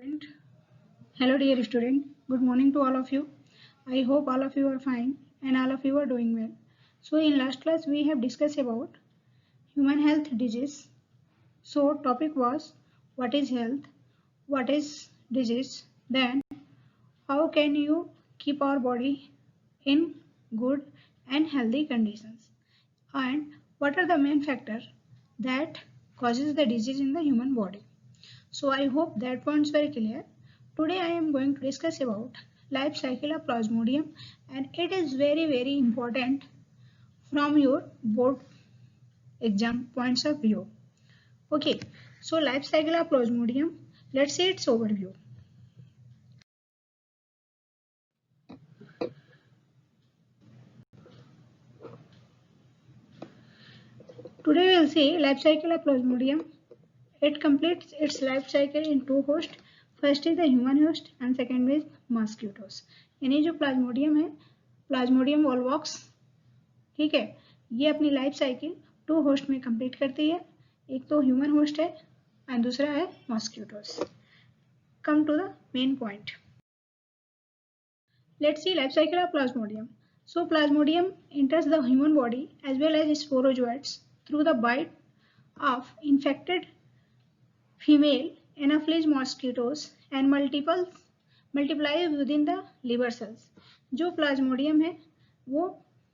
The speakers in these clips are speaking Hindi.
student. Hello dear student, good morning to all of you. I hope all of you are fine and all of you are doing well. So in last class we have discussed about human health disease. So topic was what is health, what is disease, then how can you keep our body in good and healthy conditions, and what are the main factors that causes the disease in the human body. So I hope that points very clear. Today I am going to discuss about life cycle of Plasmodium, and it is very important from your board exam points of view. Okay, so life cycle of Plasmodium, let's see its overview. Today we will see life cycle of Plasmodium. It completes its life cycle in two hosts. First is the human host and second is mosquitoes. यानी जो प्लाज्मोडियम है, प्लाज्मोडियम वोल्वॉक्स, ठीक है, ये अपनी लाइफ साइकिल टू होस्ट में कंप्लीट करती है। एक तो ह्यूमन होस्ट है एंड दूसरा है mosquitoes. Come to the main point, let's see life cycle of plasmodium. So plasmodium enters the human body as well as sporozoites through the bite of infected female Anopheles mosquitoes and multiply within the liver cells। जो प्लाज्मोडियम है वो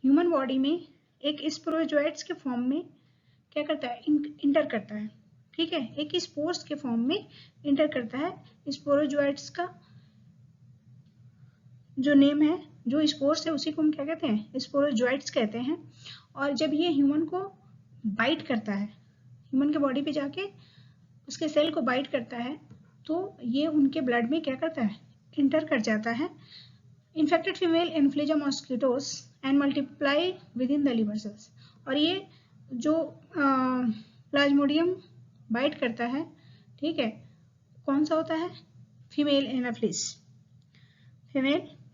ह्यूमन बॉडी में एक स्पोरोजोइट्स के फॉर्म में क्या करता है, इंटर करता है, ठीक है, एक स्पोर्स के फॉर्म में इंटर करता है। स्पोरोजोइट्स का जो नेम है, जो स्पोर्स है, उसी को हम क्या कहते हैं, स्पोरोजोइट्स कहते हैं। और जब ये ह्यूमन को बाइट करता है, ह्यूमन के बॉडी पे जाके उसके सेल को बाइट करता है, तो ये उनके ब्लड में क्या करता है, इंटर कर जाता है। Infected female Anopheles mosquitoes and multiply with in the liver cells. और ये जो प्लाज्मोडियम बाइट करता है, ठीक है, कौन सा होता है, फीमेल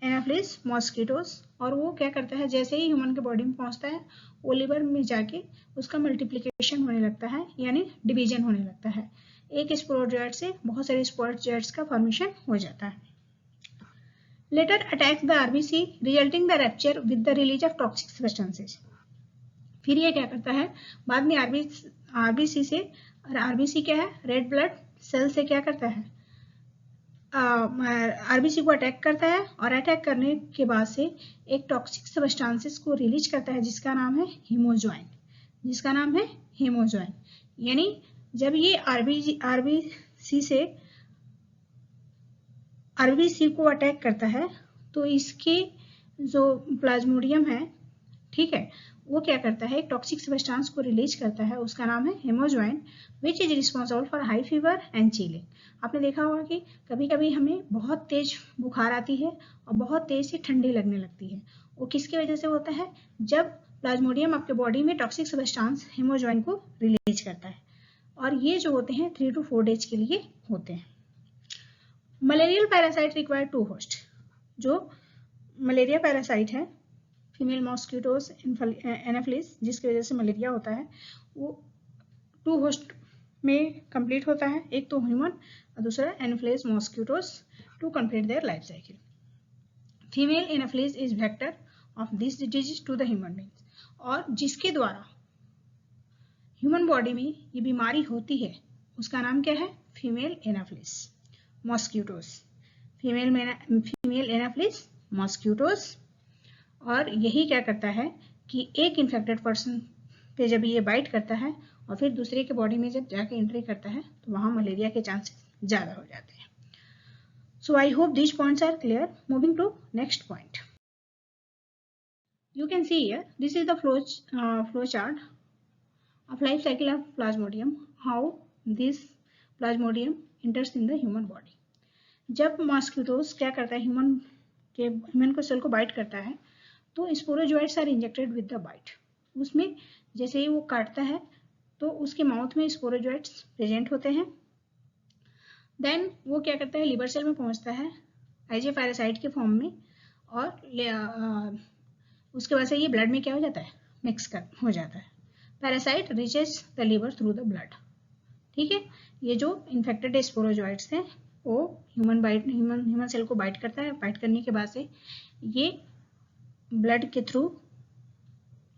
एनाफ्लिस मॉस्किटोस। और वो क्या करता है, जैसे ही ह्यूमन के बॉडी में पहुंचता है, वो लिवर में जाके उसका मल्टीप्लिकेशन होने लगता है, यानी डिवीजन होने लगता है। एक स्पोरोजोइट से बहुत सारे स्पोरोजोइट्स का फॉर्मेशन हो जाता है। Later attacks the RBC resulting the rupture with the release of toxic substances. फिर ये क्या करता है, बाद में आरबीसी से, और आरबीसी क्या है, रेड ब्लड सेल से क्या करता है, आरबीसी को अटैक करता है, और अटैक करने के बाद से एक टॉक्सिक सब्सटेंसेस को रिलीज करता है जिसका नाम है हीमोजॉइन। यानी जब ये आरबीसी को अटैक करता है, तो इसके जो प्लाज्मोडियम है, ठीक है, वो क्या करता है, एक टॉक्सिक सब्सटेंस को रिलीज करता है, उसका नाम है hemozoin, which is responsible for high fever and chilling. आपने देखा होगा कि कभी कभी हमें बहुत तेज बुखार आती है और बहुत तेज से ठंडी लगने लगती है। वो किसकी वजह से होता है, जब प्लाज्मोडियम आपके बॉडी में टॉक्सिक सब्सटेंस हीमोजॉइन को रिलीज करता है। और ये जो होते हैं 3 to 4 डेज के लिए होते हैं। Malarial parasite require to host. जो मलेरिया पैरासाइट है, फीमेल मॉस्किटोस एनाफ्लिस, जिसकी वजह से मलेरिया होता है, वो 2 होस्ट में कंप्लीट होता है, एक तो ह्यूमन और दूसरा Anopheles mosquitoes, to complete their life cycle. Female Anopheles is vector of this disease to the human beings. और जिसके द्वारा ह्यूमन बॉडी में ये बीमारी होती है, उसका नाम क्या है, फीमेल एनाफ्लिस मॉस्किटोस, फीमेल एनाफ्लिस मॉस्किटोस। और यही क्या करता है कि एक इन्फेक्टेड पर्सन पे जब ये बाइट करता है और फिर दूसरे के बॉडी में जब जाके एंट्री करता है, तो वहां मलेरिया के चांसेस ज्यादा हो जाते हैं। So I hope this points are clear. Moving to next point, you can see here, this is the flow chart of life cycle of Plasmodium, how this Plasmodium enters in the human body। जब मॉस्किटोस क्या करता है, ह्यूमन को सेल को बाइट करता है, तो sporozoites are injected with the bite. उसमें जैसे ही वो काटता है, तो उसके माउथ में स्पोरोजोइट्स प्रेजेंट होते हैं। देन वो क्या करता है, लिवर सेल में पहुंचता है एज ए पैरासाइट के फॉर्म में, और उसके वजह से ये ब्लड में क्या हो जाता है, हो जाता है। Parasite reaches the liver through the blood, ठीक है। ये जो इन्फेक्टेड स्पोरोजोइट्स हैं, वो ह्यूमन सेल को बाइट करता है। बाइट करने के बाद से ये ब्लड के थ्रू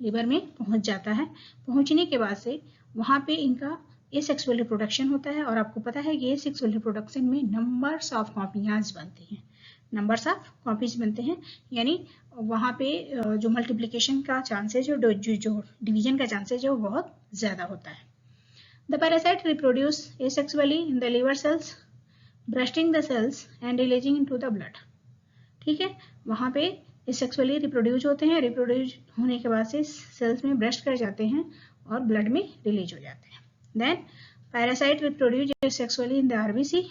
लिवर में पहुंच जाता है। पहुंचने के बाद से वहां पे इनका एसेक्सुअल रिप्रोडक्शन होता है। और आपको पता है कि एसेक्सुअल रिप्रोडक्शन में नंबर्स ऑफ कॉपीज बनती हैं, नंबर्स ऑफ कॉपीज बनते हैं, यानी वहां पे जो मल्टीप्लिकेशन का चांसेज है, जो डिवीजन का चांसेज है, वो बहुत ज्यादा होता है। The parasite reproduce asexually in the liver cells, bursting the cells and releasing into the blood. ठीक है, वहां पे एसेक्सुअली रिप्रोड्यूस होते हैं। रिप्रोड्यूस होने के बाद से सेल्स में ब्रस्ट कर जाते हैं और ब्लड में रिलीज हो जाते हैं। Then parasite reproduce asexually in the RBC,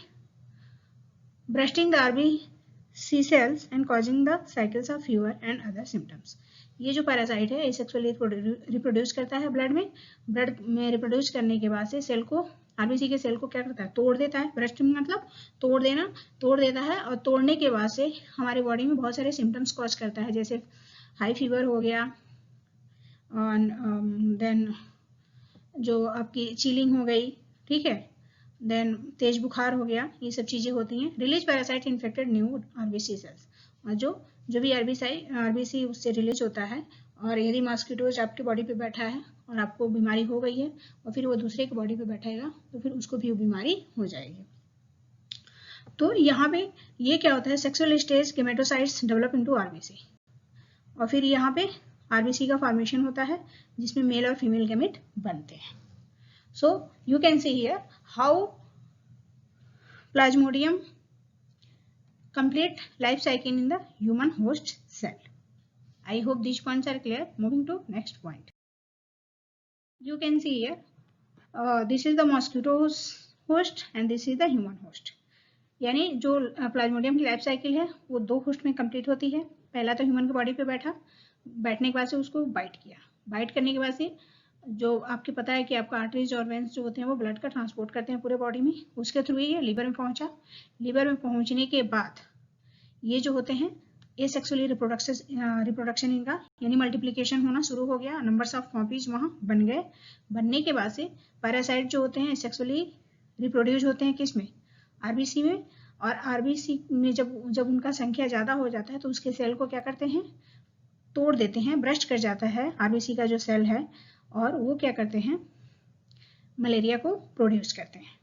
bursting the RBC cells and causing the cycles of fever and other symptoms. ये जो पैरासाइट है एसेक्सुअली रिप्रोड्यूस करता है ब्लड में रिप्रोड्यूस करने के बाद से सेल को, आरबीसी के सेल को क्या करता है, तोड़ देता है। ब्रस्टिंग मतलब तोड़ देता है। और तोड़ने के बाद से हमारे बॉडी में बहुत सारे सिम्टम्स कॉज करता है, जैसे हाई फीवर हो गया, देन जो आपकी चिलिंग हो गई, ठीक है, देन तेज बुखार हो गया, ये सब चीजें होती हैं। Release parasite infected new RBC cells, और जो भी आरबीसी उससे रिलीज होता है, और यदि मॉस्किटोज आपके बॉडी पे बैठा है और आपको बीमारी हो गई है और फिर वो दूसरे के बॉडी पे बैठेगा तो फिर उसको भी वो बीमारी हो जाएगी। तो यहाँ पे ये क्या होता है, sexual stage gametocytes develop into RBC, और फिर यहाँ पे आरबीसी का फॉर्मेशन होता है जिसमें मेल और फीमेल गैमेट बनते हैं। So you can see here how Plasmodium complete life cycle in the human host cell. I hope these points are clear. Moving to next point. You can see here, this is the mosquito's host and this is the human host. यानी जो प्लाज्मोडियम की लाइफ साइकिल है वो दो होस्ट में कंप्लीट होती है। पहला तो ह्यूमन की बॉडी पे बैठने के बाद से उसको बाइट किया। बाइट करने के बाद से जो आपके पता है कि आपका आर्टरीज और वेंस जो होते हैं वो ब्लड का ट्रांसपोर्ट करते हैं पूरे बॉडी में, उसके थ्रू ये लिवर में पहुंचा। लिवर में पहुंचने के बाद ये जो होते हैं एसेक्सुअली रिप्रोडक्शन इनका, यानी मल्टीप्लिकेशन होना शुरू हो गया, नंबर्स ऑफ कॉपीज वहां बन गए। बनने के बाद से पैरासाइट जो होते हैं एसेक्सुअली रिप्रोड्यूस होते हैं किसमें, आरबीसी में। और आरबीसी में जब उनका संख्या ज्यादा हो जाता है तो उसके सेल को क्या करते हैं, तोड़ देते हैं, ब्रस्ट कर जाता है आरबीसी का जो सेल है, और वो क्या करते हैं, मलेरिया को प्रोड्यूस करते हैं।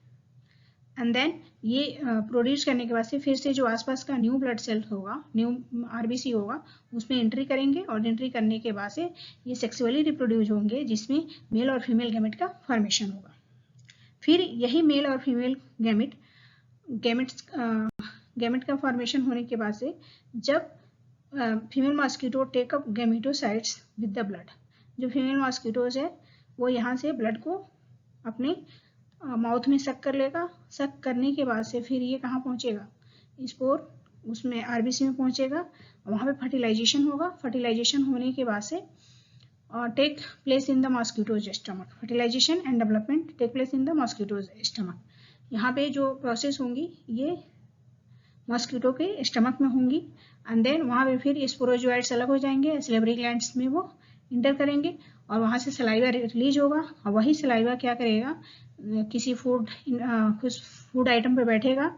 एंड देन ये प्रोड्यूस करने के बाद से फिर से जो आसपास का न्यू ब्लड सेल होगा, न्यू आरबीसी होगा, उसमें एंट्री करेंगे, और एंट्री करने के बाद से ये सेक्सुअली रिप्रोड्यूस होंगे जिसमें मेल और फीमेल गैमेट का फॉर्मेशन होगा। फिर यही मेल और फीमेल गैमेट का फॉर्मेशन होने के बाद से जब female mosquito take up gametocytes with the blood, जो फीमेल मॉस्किटोज है वो यहाँ से ब्लड को अपने माउथ में सक कर लेगा। सक करने के बाद से फिर ये कहाँ पहुँचेगा, स्पोर उसमें आरबीसी में पहुँचेगा, वहाँ पे फर्टिलाइजेशन होगा। फर्टिलाइजेशन होने के बाद से take place in the mosquito's stomach, fertilization and development take place in the mosquito's stomach. यहाँ पे जो प्रोसेस होंगी ये मॉस्किटो के स्टमक में होंगी। एंड देन वहाँ पे फिर स्पोरोजोइड्स अलग हो जाएंगे, सैलिवरी ग्लैंड्स में वो इंटर करेंगे और वहाँ से सलाइवा रिलीज होगा, और वही सलाइवा क्या करेगा, किसी फूड आइटम पे बैठेगा।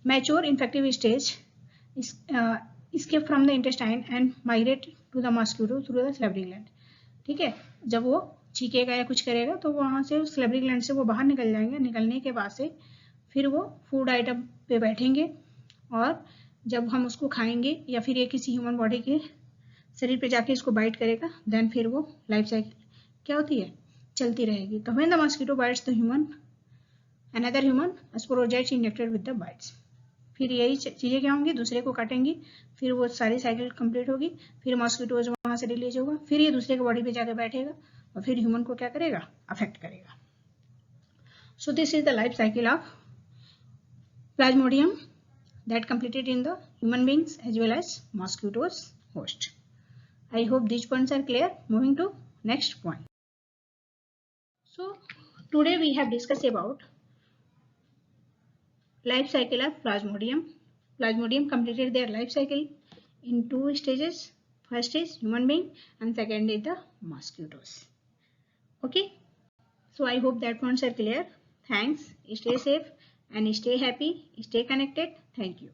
Mature infective stage escape from the intestine and migrate to the mosquito through the salivary gland. ठीक है, जब वो छीकेगा या कुछ करेगा तो वहां से उस salivary gland से वो बाहर निकल जाएंगे। निकलने के बाद से फिर वो फूड आइटम पे बैठेंगे, और जब हम उसको खाएंगे या फिर ये किसी ह्यूमन बॉडी के शरीर पे जाके इसको बाइट करेगा, देन फिर वो लाइफ साइकिल क्या होती है, चलती रहेगी। तो when the mosquito bites the human, another human sporozoites injected with the bites. फिर यही चीजें क्या होंगी, दूसरे को काटेंगी, फिर वो सारी साइकिल कंप्लीट होगी, फिर मॉस्किटोज वहां से रिलीज होगा, फिर ये दूसरे के बॉडी पे जाकर बैठेगा और फिर ह्यूमन को क्या करेगा, अफेक्ट करेगा। So this is the life cycle of Plasmodium that completed in the human beings as well as mosquitoes host. I hope these points are clear. Moving to next point. So today we have discussed about life cycle of Plasmodium. Plasmodium completed their life cycle in two stages. First is human being and second is the mosquitoes. Okay. So I hope that points are clear. Thanks. Stay safe. and stay happy, stay connected. Thank you.